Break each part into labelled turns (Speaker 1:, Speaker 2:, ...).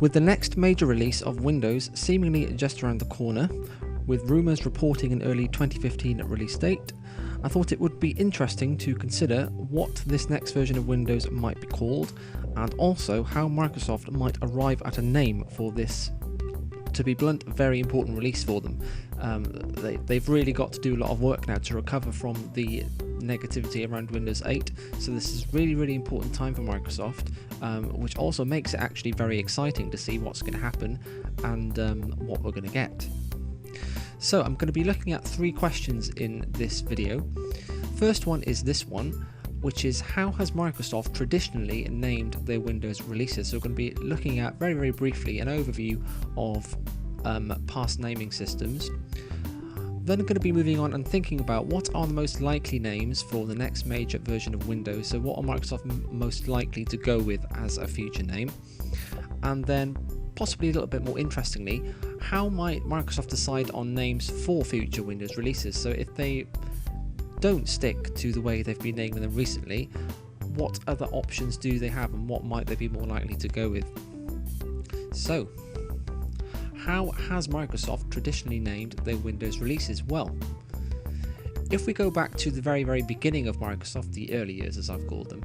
Speaker 1: With the next major release of Windows seemingly just around the corner, with rumours reporting an early 2015 release date, I thought it would be interesting to consider what this next version of Windows might be called, and also how Microsoft might arrive at a name for this, to be blunt, very important release for them. They've really got to do a lot of work now to recover from the negativity around Windows 8, so this is really important time for Microsoft, which also makes it actually very exciting to see what's going to happen and what we're going to get. So I'm going to be looking at 3 questions in this video. First one is this one, which is how has Microsoft traditionally named their Windows releases? So we're going to be looking at very briefly an overview of past naming systems. Then I'm going to be moving on and thinking about what are the most likely names for the next major version of Windows. So what are Microsoft most likely to go with as a future name? And then possibly a little bit more interestingly, how might Microsoft decide on names for future Windows releases? So if they don't stick to the way they've been naming them recently, what other options do they have and what might they be more likely to go with? So, how has Microsoft traditionally named their Windows releases? Well, if we go back to the very beginning of Microsoft, the early years as I've called them,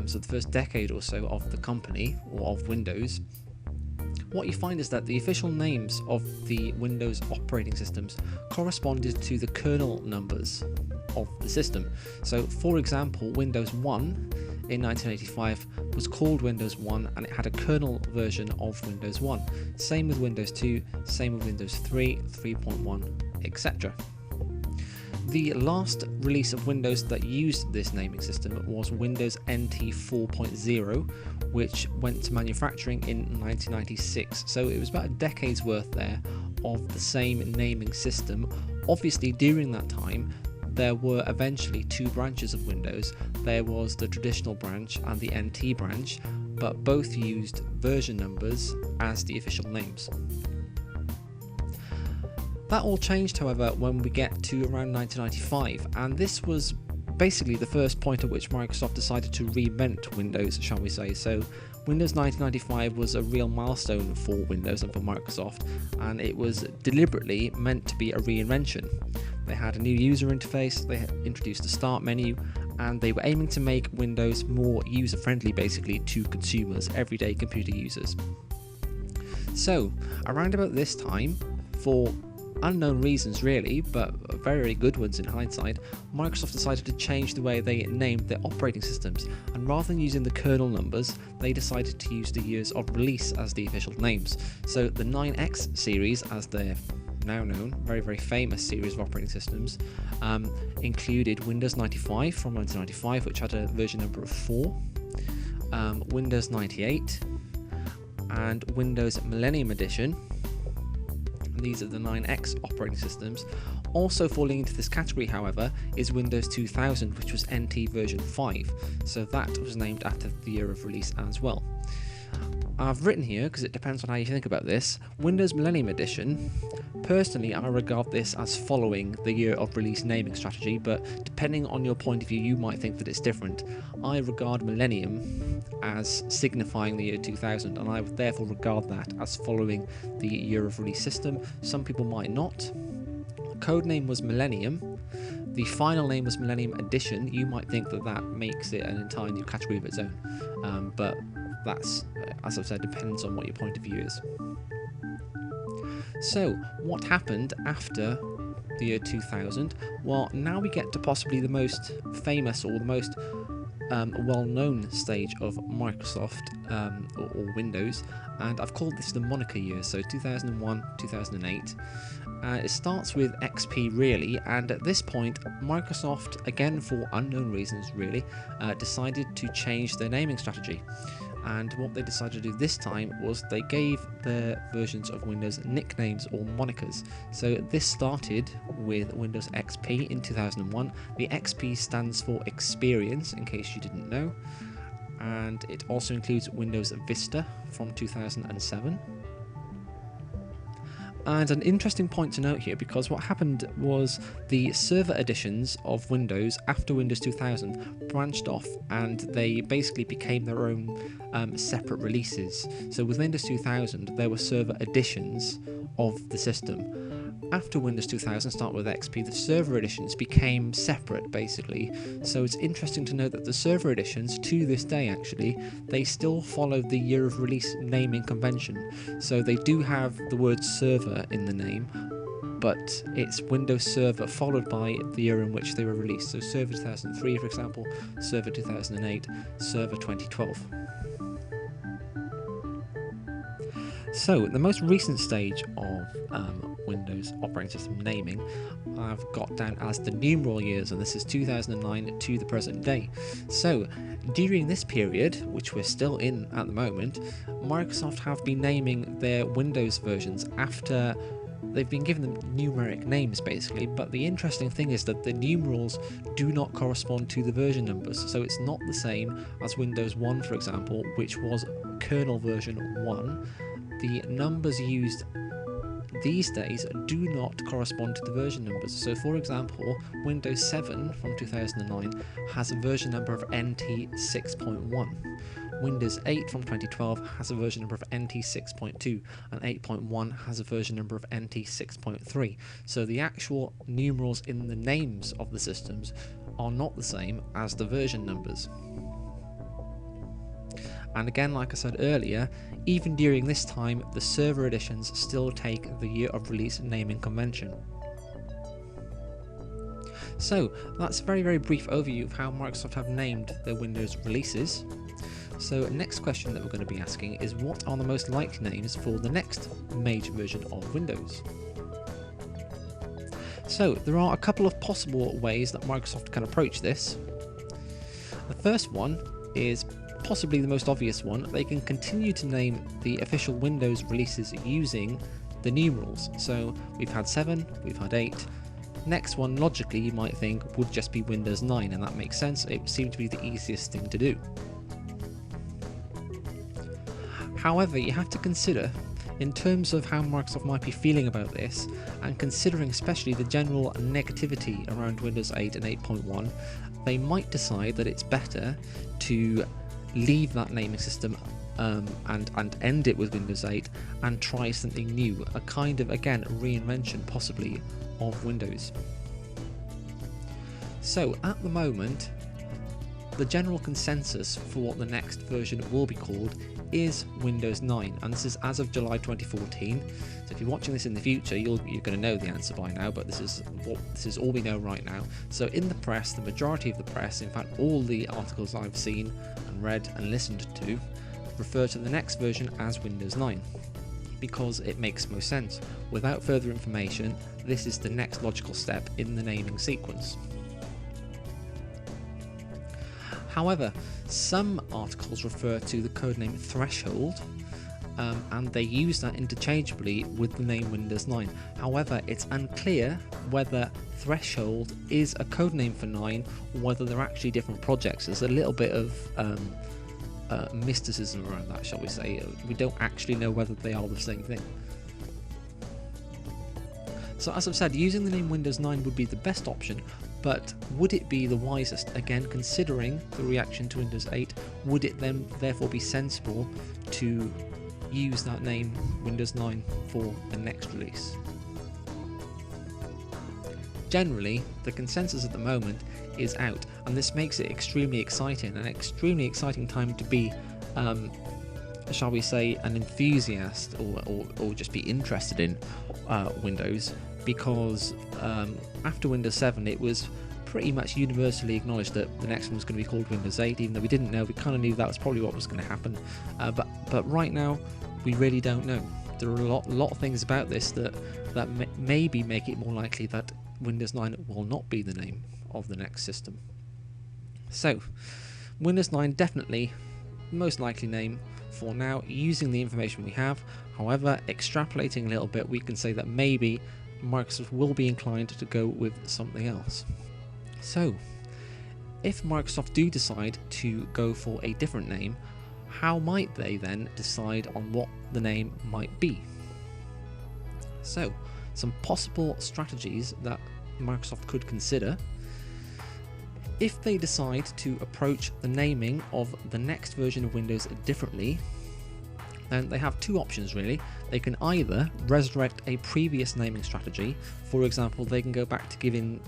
Speaker 1: so the first decade or so of the company, or of Windows, what you find is that the official names of the Windows operating systems corresponded to the kernel numbers of the system. So for example, Windows 1 in 1985 was called Windows 1 and it had a kernel version of Windows 1. Same with Windows 2, same with Windows 3, 3.1, etc. The last release of Windows that used this naming system was Windows NT 4.0, which went to manufacturing in 1996. So it was about a decade's worth there of the same naming system. Obviously, during that time, there were eventually 2 branches of Windows. There was the traditional branch and the NT branch, but both used version numbers as the official names. That all changed, however, when we get to around 1995, and this was basically the first point at which Microsoft decided to reinvent Windows, shall we say. So Windows 1995 was a real milestone for Windows and for Microsoft, and it was deliberately meant to be a reinvention. They had a new user interface, they had introduced a start menu, and they were aiming to make Windows more user-friendly basically to consumers, everyday computer users. So around about this time, for unknown reasons really, but very good ones in hindsight, Microsoft decided to change the way they named their operating systems, and rather than using the kernel numbers, they decided to use the years of release as the official names. So the 9X series, as they're now known, very famous series of operating systems, included Windows 95 from 1995, which had a version number of 4, Windows 98, and Windows Millennium Edition. These are the 9X operating systems. Also falling into this category, however, is Windows 2000, which was NT version 5, so that was named after the year of release as well. I've written here, because it depends on how you think about this, Windows Millennium Edition. Personally, I regard this as following the year of release naming strategy, but depending on your point of view, you might think that it's different. I regard Millennium as signifying the year 2000, and I would therefore regard that as following the year of release system. Some people might not. The code name was Millennium. The final name was Millennium Edition. You might think that that makes it an entire new category of its own, but that's, as I've said, depends on what your point of view is. So, what happened after the year 2000? Well, now we get to possibly the most famous or the most well-known stage of Microsoft or Windows, and I've called this the moniker years, so 2001, 2008. It starts with XP really, and at this point Microsoft, again for unknown reasons really, decided to change their naming strategy. And what they decided to do this time was they gave their versions of Windows nicknames or monikers. So this started with Windows XP in 2001. The XP stands for Experience, in case you didn't know. And it also includes Windows Vista from 2007. And an interesting point to note here, because what happened was the server editions of Windows after Windows 2000 branched off and they basically became their own separate releases. So with Windows 2000 there were server editions of the system. After Windows 2000, start with XP, the server editions became separate basically. So it's interesting to note that the server editions, to this day actually, they still follow the year of release naming convention. So they do have the word server in the name, but it's Windows Server followed by the year in which they were released. So Server 2003, for example, Server 2008, Server 2012. So the most recent stage of Windows operating system naming I've got down as the numeral years, and this is 2009 to the present day. So during this period, which we're still in at the moment, Microsoft have been naming their Windows versions after they've been given them numeric names basically, but the interesting thing is that the numerals do not correspond to the version numbers. So it's not the same as Windows 1, for example, which was kernel version 1. The numbers used these days do not correspond to the version numbers. So for example, Windows 7 from 2009 has a version number of NT 6.1. Windows 8 from 2012 has a version number of NT 6.2, and 8.1 has a version number of NT 6.3. So the actual numerals in the names of the systems are not the same as the version numbers. And again, like I said earlier, even during this time, the server editions still take the year of release naming convention. So that's a very, very brief overview of how Microsoft have named their Windows releases. So next question that we're going to be asking is, what are the most likely names for the next major version of Windows? So there are a couple of possible ways that Microsoft can approach this. The first one is possibly the most obvious one. They can continue to name the official Windows releases using the numerals. So we've had 7, we've had 8. Next one, logically, you might think would just be Windows 9, and that makes sense. It seemed to be the easiest thing to do. However, you have to consider, in terms of how Microsoft might be feeling about this, and considering especially the general negativity around Windows 8 and 8.1, they might decide that it's better to leave that naming system and end it with Windows 8 and try something new, a kind of, again, reinvention possibly of Windows. So at the moment, the general consensus for what the next version will be called is Windows 9, and this is as of July 2014. So if you're watching this in the future, you're going to know the answer by now, but this is all we know right now. So in the press, the majority of the press, in fact all the articles I've seen and read and listened to, refer to the next version as Windows 9, because it makes most sense. Without further information, this is the next logical step in the naming sequence. However, some articles refer to the codename Threshold, and they use that interchangeably with the name Windows 9. However, it's unclear whether Threshold is a codename for 9 or whether they're actually different projects. There's a little bit of mysticism around that, shall we say. We don't actually know whether they are the same thing. So as I've said, using the name Windows 9 would be the best option, but would it be the wisest? Again, considering the reaction to Windows 8, would it then therefore be sensible to use that name Windows 9 for the next release? Generally, the consensus at the moment is out, and this makes it extremely exciting, an extremely exciting time to be, shall we say, an enthusiast or just be interested in Windows, because after Windows 7 it was pretty much universally acknowledged that the next one was going to be called Windows 8, even though we didn't know. We kind of knew that was probably what was going to happen, but right now we really don't know. There are a lot of things about this that maybe make it more likely that Windows 9 will not be the name of the next system. So Windows 9 definitely most likely name for now, using the information we have. However, extrapolating a little bit, we can say that maybe Microsoft will be inclined to go with something else. So if Microsoft do decide to go for a different name, how might they then decide on what the name might be? So, some possible strategies that Microsoft could consider. If they decide to approach the naming of the next version of Windows differently, then they have two options really. They can either resurrect a previous naming strategy. For example, they can go back to giving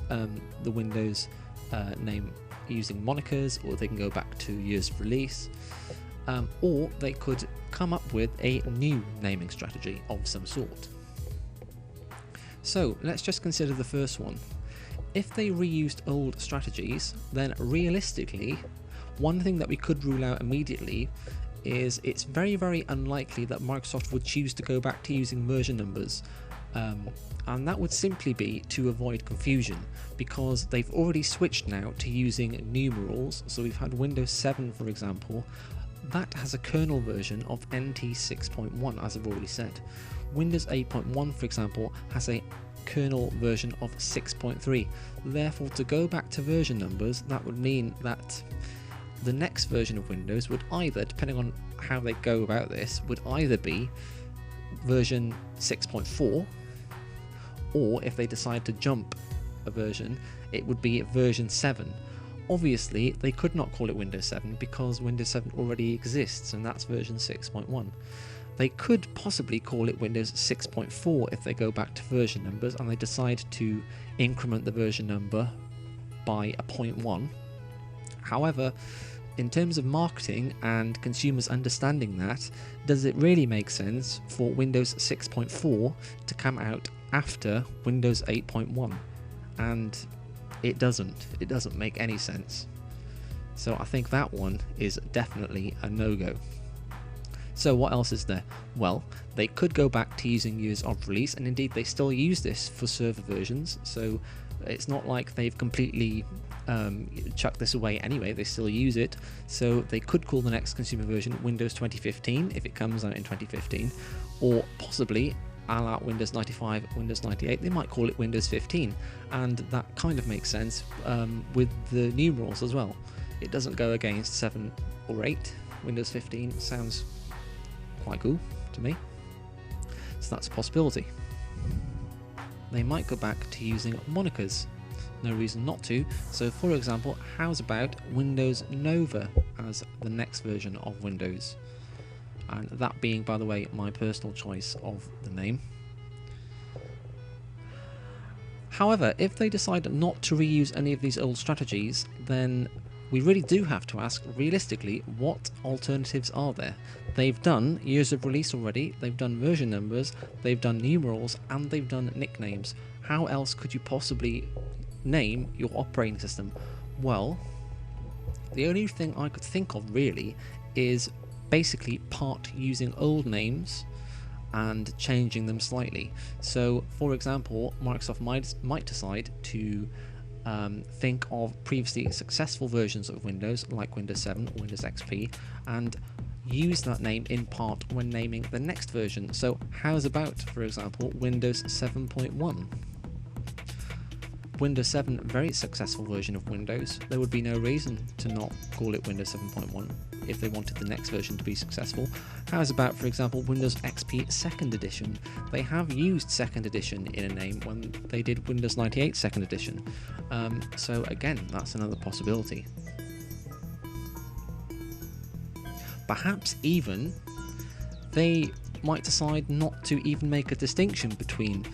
Speaker 1: the Windows name using monikers, or they can go back to years of release, or they could come up with a new naming strategy of some sort. So let's just consider the first one. If they reused old strategies, then realistically, one thing that we could rule out immediately is it's very, very unlikely that Microsoft would choose to go back to using version numbers. And that would simply be to avoid confusion, because they've already switched now to using numerals. So we've had Windows 7, for example, that has a kernel version of NT 6.1, as I've already said. Windows 8.1, for example, has a kernel version of 6.3. Therefore, to go back to version numbers, that would mean that the next version of Windows would either, depending on how they go about this, would either be version 6.4, or if they decide to jump a version, it would be version 7. Obviously, they could not call it Windows 7 because Windows 7 already exists, and that's version 6.1. They could possibly call it Windows 6.4 if they go back to version numbers and they decide to increment the version number by a 0.1. However, in terms of marketing and consumers understanding that, does it really make sense for Windows 6.4 to come out after Windows 8.1? And it doesn't make any sense. So I think that one is definitely a no-go. So what else is there? Well, they could go back to using years of release, and indeed they still use this for server versions, so it's not like they've completely chucked this away anyway. They still use it. So they could call the next consumer version Windows 2015 if it comes out in 2015, or possibly a la Windows 95, Windows 98, they might call it Windows 15, and that kind of makes sense with the numerals as well. It doesn't go against 7 or 8. Windows 15 sounds quite cool to me, so that's a possibility. They might go back to using monikers. No reason not to. So for example, how's about Windows Nova as the next version of Windows? And that being, by the way, my personal choice of the name. However, if they decide not to reuse any of these old strategies, then we really do have to ask, realistically, what alternatives are there? They've done years of release already, they've done version numbers, they've done numerals, and they've done nicknames. How else could you possibly name your operating system? Well, the only thing I could think of really is basically part using old names and changing them slightly. So for example, Microsoft might decide to think of previously successful versions of Windows like Windows 7 or Windows XP and use that name in part when naming the next version. So how's about, for example, Windows 7.1? Windows 7, very successful version of Windows. There would be no reason to not call it Windows 7.1 if they wanted the next version to be successful. How's about, for example, Windows XP 2nd Edition? They have used 2nd Edition in a name when they did Windows 98 2nd Edition. So again, that's another possibility. Perhaps even they might decide not to even make a distinction between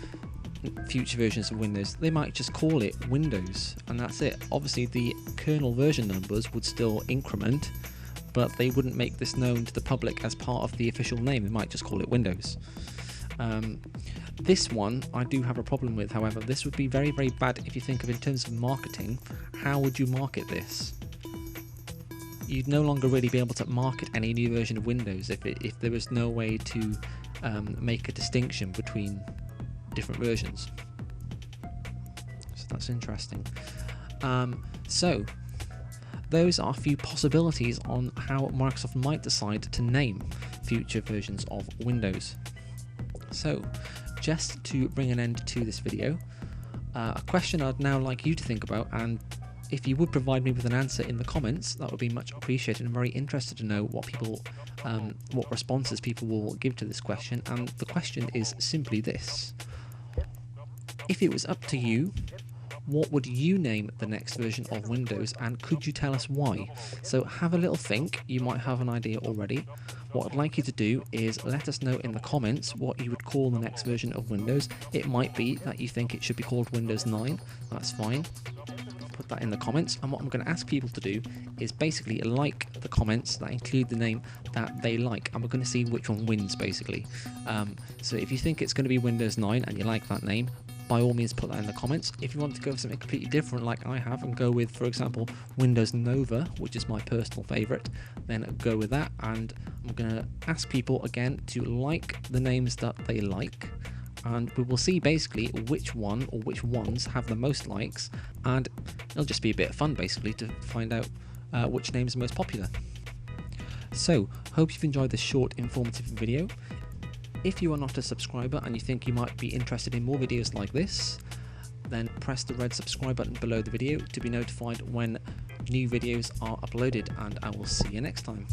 Speaker 1: future versions of Windows. They might just call it Windows and that's it. Obviously the kernel version numbers would still increment, but they wouldn't make this known to the public as part of the official name. They might just call it Windows. This one I do have a problem with, however. This would be very, very bad if you think of in terms of marketing. How would you market this? You'd no longer really be able to market any new version of Windows if there was no way to make a distinction between different versions. So that's interesting. So those are a few possibilities on how Microsoft might decide to name future versions of Windows. So just to bring an end to this video, a question I'd now like you to think about, and if you would provide me with an answer in the comments, that would be much appreciated. I'm very interested to know what responses people will give to this question. And the question is simply this: If it was up to you, what would you name the next version of Windows, and could you tell us why? So have a little think, you might have an idea already. What I'd like you to do is let us know in the comments what you would call the next version of Windows. It might be that you think it should be called Windows 9, that's fine. Put that in the comments, and what I'm going to ask people to do is basically like the comments that include the name that they like, and we're going to see which one wins basically. So if you think it's going to be Windows 9 and you like that name, by all means put that in the comments. If you want to go for something completely different like I have and go with, for example, Windows Nova, which is my personal favourite, then go with that. And I'm going to ask people again to like the names that they like, and we will see basically which one or which ones have the most likes, and it'll just be a bit of fun basically to find out which names are most popular. So hope you've enjoyed this short informative video. If you are not a subscriber and you think you might be interested in more videos like this, then press the red subscribe button below the video to be notified when new videos are uploaded, and I will see you next time.